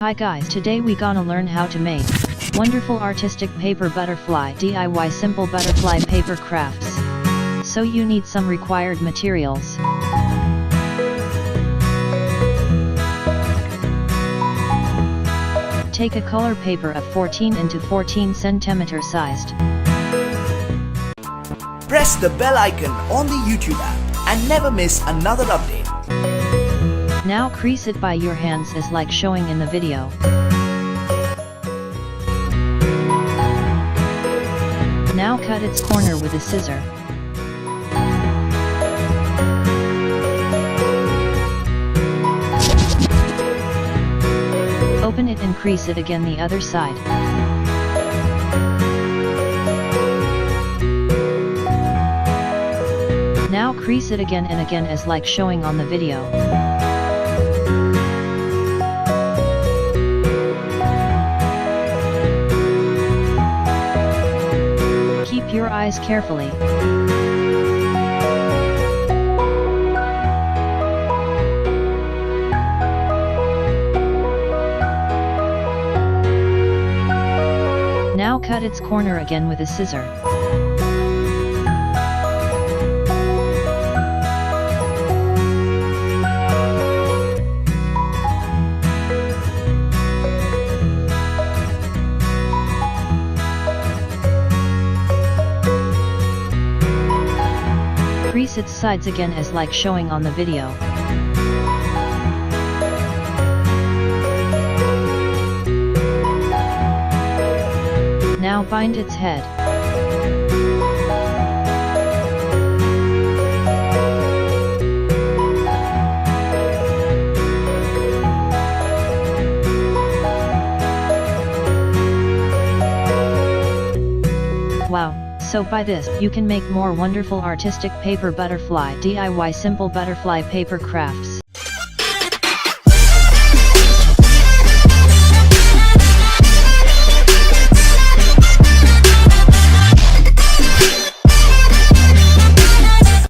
Hi guys, today we gonna learn how to make wonderful artistic paper butterfly DIY simple butterfly paper crafts. So you need some required materials. Take a color paper of 14 into 14 cm sized. Press the bell icon on the YouTube app and never miss another update. Now crease it by your hands as like showing in the video. Now cut its corner with a scissor. Open it and crease it again the other side. Now crease it again and again as like showing on the video. Keep your eyes carefully. Now cut its corner again with a scissor. Crease its sides again as like showing on the video. Now bind its head. Wow! So by this, you can make more wonderful artistic paper butterfly DIY simple butterfly paper crafts.